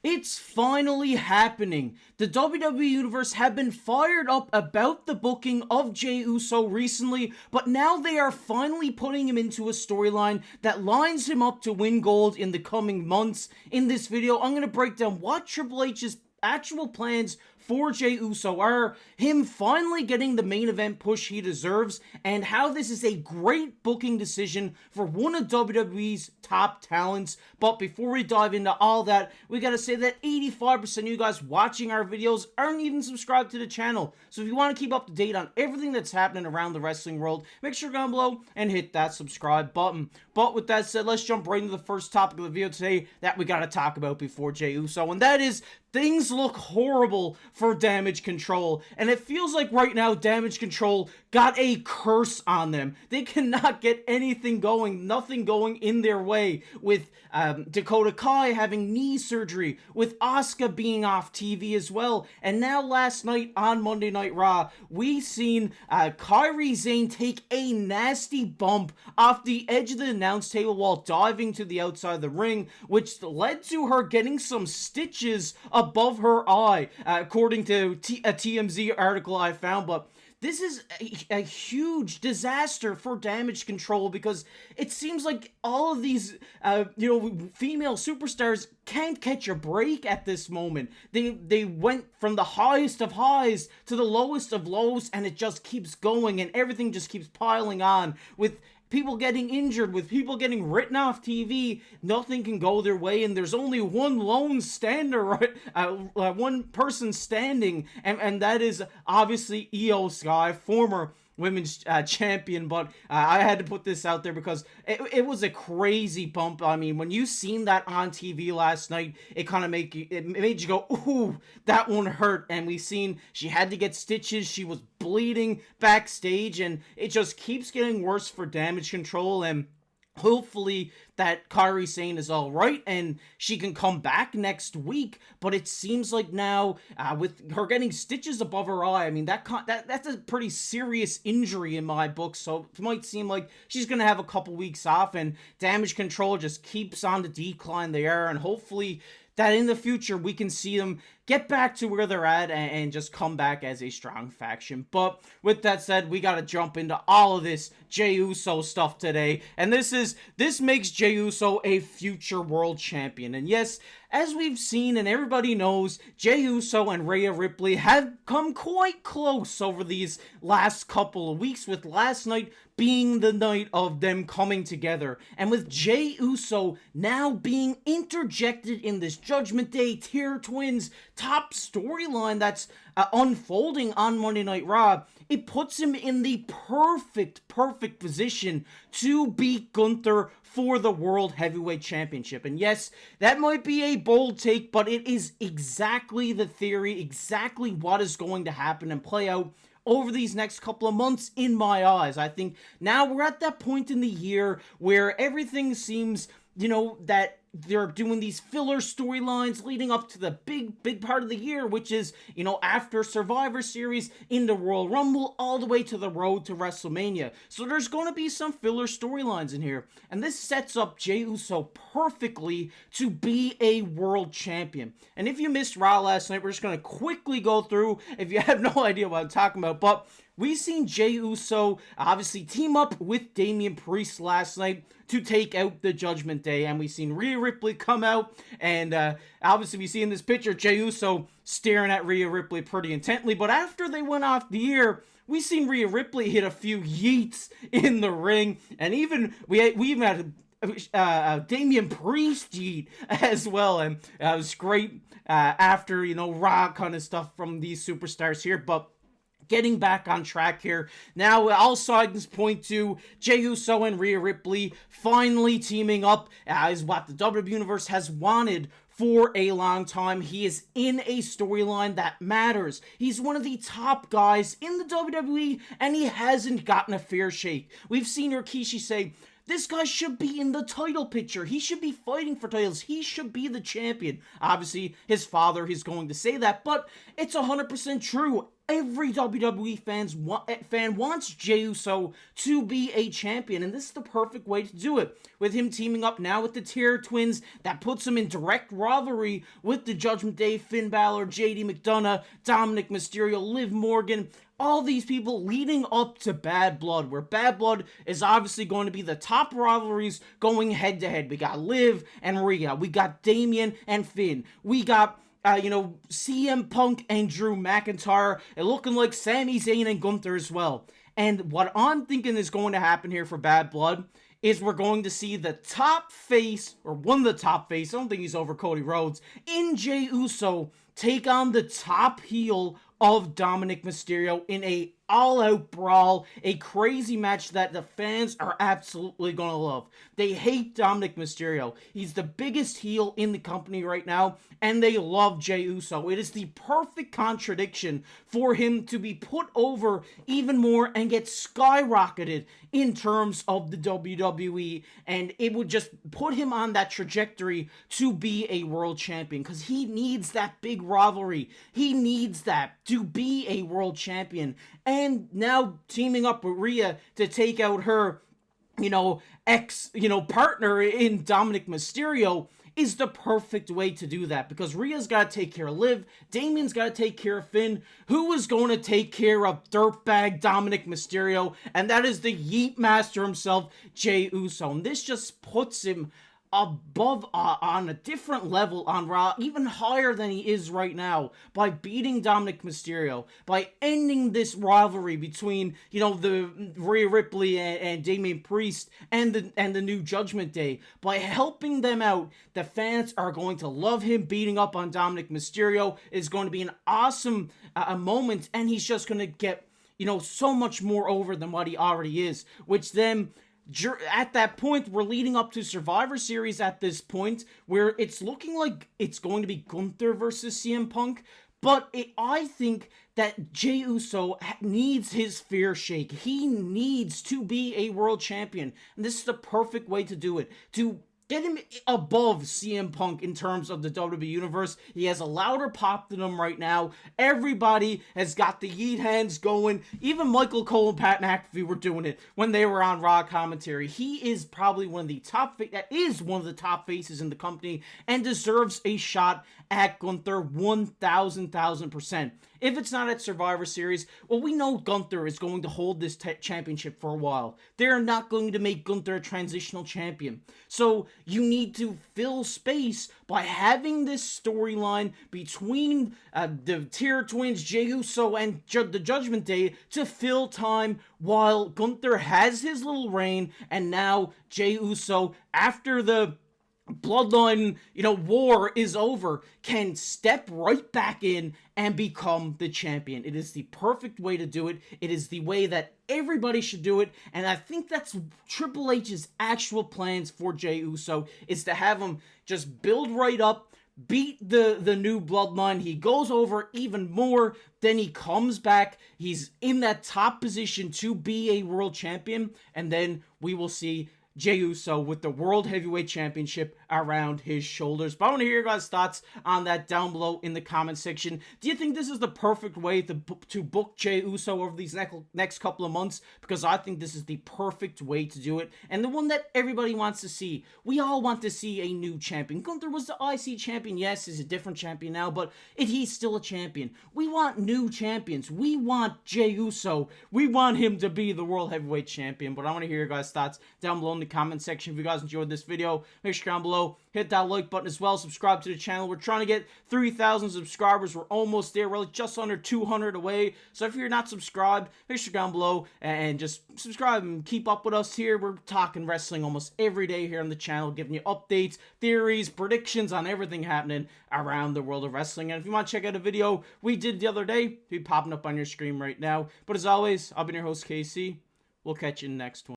It's finally happening. The WWE Universe have been fired up about the booking of Jey Uso recently, but now they are finally putting him into a storyline that lines him up to win gold in the coming months. In this video, I'm going to break down what Triple H's actual plans for Jey Uso are, him finally getting the main event push he deserves, and how this is a great booking decision for one of WWE's top talents. But before we dive into all that, we gotta say that 85% of you guys watching our videos aren't even subscribed to the channel. So if you want to keep up to date on everything that's happening around the wrestling world, make sure to go down below and hit that subscribe button. But with that said, let's jump right into the first topic of the video today that we gotta talk about before Jey Uso, and that is things look horrible for Damage Control, and it feels like right now Damage Control got a curse on them. They cannot get anything going, nothing going in their way, with Dakota Kai having knee surgery, with Asuka being off TV as well, and now last night on Monday Night Raw, we seen Kairi Sane take a nasty bump off the edge of the announce table while diving to the outside of the ring, which led to her getting some stitches above her eye, according to a TMZ article I found. But this is a huge disaster for Damage Control, because it seems like all of these, female superstars can't catch a break at this moment. They went from the highest of highs to the lowest of lows, and it just keeps going, and everything just keeps piling on, with people getting injured, with people getting written off TV. Nothing can go their way, and there's only one lone stander, right? One person standing, and that is obviously Io Sky, former women's champion. But I had to put this out there because it was a crazy bump. I mean, when you seen that on TV last night, it kind of made you go, ooh, that one hurt. And we seen she had to get stitches. She was bleeding backstage, and it just keeps getting worse for Damage Control. And hopefully that Kairi Sane is all right and she can come back next week. But it seems like now, with her getting stitches above her eye, I mean, that's a pretty serious injury in my book. So it might seem like she's going to have a couple weeks off, and Damage Control just keeps on the decline there. And hopefully that in the future we can see them get back to where they're at and just come back as a strong faction. But with that said, we gotta jump into all of this Jey Uso stuff today. And this makes Jey Uso a future world champion. And yes, as we've seen and everybody knows, Jey Uso and Rhea Ripley have come quite close over these last couple of weeks, with last night being the night of them coming together. And with Jey Uso now being interjected in this Judgment Day Tier Twins top storyline that's unfolding on Monday Night Raw, it puts him in the perfect position to beat Gunther for the World Heavyweight Championship. And yes, that might be a bold take, but it is exactly the theory, exactly what is going to happen and play out over these next couple of months in my eyes. I think now we're at that point in the year where everything seems, that they're doing these filler storylines leading up to the big part of the year, which is, after Survivor Series, into Royal Rumble, all the way to the road to Wrestlemania. So there's going to be some filler storylines in here, and this sets up Jey Uso perfectly to be a world champion. And if you missed Raw last night, we're just going to quickly go through, if you have no idea what I'm talking about. But we seen Jey Uso obviously team up with Damian Priest last night to take out the Judgment Day, and we seen Rhea Ripley come out, and obviously we see in this picture Jey Uso staring at Rhea Ripley pretty intently. But after they went off the air, we seen Rhea Ripley hit a few yeets in the ring, and we even had Damian Priest yeet as well, and it was great after Raw kind of stuff from these superstars here. But getting back on track here. Now, all signs point to Jey Uso and Rhea Ripley finally teaming up, is what the WWE Universe has wanted for a long time. He is in a storyline that matters. He's one of the top guys in the WWE, and he hasn't gotten a fair shake. We've seen Rikishi say, this guy should be in the title picture. He should be fighting for titles. He should be the champion. Obviously, his father, he's going to say that, but it's 100% true. every WWE fan wants Jey Uso to be a champion, and this is the perfect way to do it. With him teaming up now with the Tier Twins, that puts him in direct rivalry with the Judgement Day, Finn Balor, JD McDonough, Dominik Mysterio, Liv Morgan, all these people leading up to Bad Blood, where Bad Blood is obviously going to be the top rivalries going head to head. We got Liv and Rhea, we got Damian and Finn, we got CM Punk and Drew McIntyre, and looking like Sami Zayn and Gunther as well. And what I'm thinking is going to happen here for Bad Blood is we're going to see the top face, or one of the top face, I don't think he's over Cody Rhodes, in Jey Uso take on the top heel of Dominik Mysterio in a all-out brawl, a crazy match that the fans are absolutely gonna love. They hate Dominik Mysterio. He's the biggest heel in the company right now, and they love Jey Uso. It is the perfect contradiction for him to be put over even more and get skyrocketed in terms of the WWE, and it would just put him on that trajectory to be a world champion, because he needs that big rivalry. He needs that to be a world champion. And now teaming up with Rhea to take out her, partner in Dominik Mysterio is the perfect way to do that, because Rhea's got to take care of Liv, Damian's got to take care of Finn. Who is going to take care of dirtbag Dominik Mysterio? And that is the Yeet Master himself, Jey Uso. And this just puts him above, on a different level on Raw, even higher than he is right now, by beating Dominik Mysterio, by ending this rivalry between, the Rhea Ripley and Damian Priest and the new Judgment Day. By helping them out, the fans are going to love him beating up on Dominik Mysterio. It's going to be an awesome moment, and he's just going to get, so much more over than what he already is, which then, at that point, we're leading up to Survivor Series at this point, where it's looking like it's going to be Gunther versus CM Punk, but I think that Jey Uso needs his fair shake. He needs to be a world champion, and this is the perfect way to do it, to get him above CM Punk in terms of the WWE Universe. He has a louder pop than him right now. Everybody has got the yeet hands going. Even Michael Cole and Pat McAfee were doing it when they were on Raw commentary. He is probably one of the top faces in the company and deserves a shot at Gunther 1,000%. If it's not at Survivor Series, well, we know Gunther is going to hold this championship for a while. They're not going to make Gunther a transitional champion. So you need to fill space by having this storyline between the Tier Twins, Jey Uso, and the Judgment Day to fill time while Gunther has his little reign, and now Jey Uso, after the bloodline, war is over, can step right back in and become the champion. It is the perfect way to do it. It is the way that everybody should do it, and I think that's Triple H's actual plans for Jey Uso, is to have him just build right up, beat the new bloodline. He goes over even more, then he comes back, he's in that top position to be a world champion, and then we will see Jey Uso with the World Heavyweight Championship around his shoulders. But I want to hear your guys' thoughts on that down below in the comment section. Do you think this is the perfect way to book Jey Uso over these next couple of months? Because I think this is the perfect way to do it, and the one that everybody wants to see. We all want to see a new champion. Gunther was the IC champion. Yes, he's a different champion now, but he's still a champion. We want new champions. We want Jey Uso. We want him to be the World Heavyweight Champion. But I want to hear your guys' thoughts down below in the comment section. If you guys enjoyed this video, make sure down below hit that like button as well. Subscribe to the channel. We're trying to get 3,000 subscribers. We're almost there. We're like just under 200 away. So if you're not subscribed, make sure down below and just subscribe and keep up with us here. We're talking wrestling almost every day here on the channel, giving you updates, theories, predictions on everything happening around the world of wrestling. And if you want to check out a video we did the other day, it'll be popping up on your screen right now. But as always, I've been your host, KC. We'll catch you in the next one.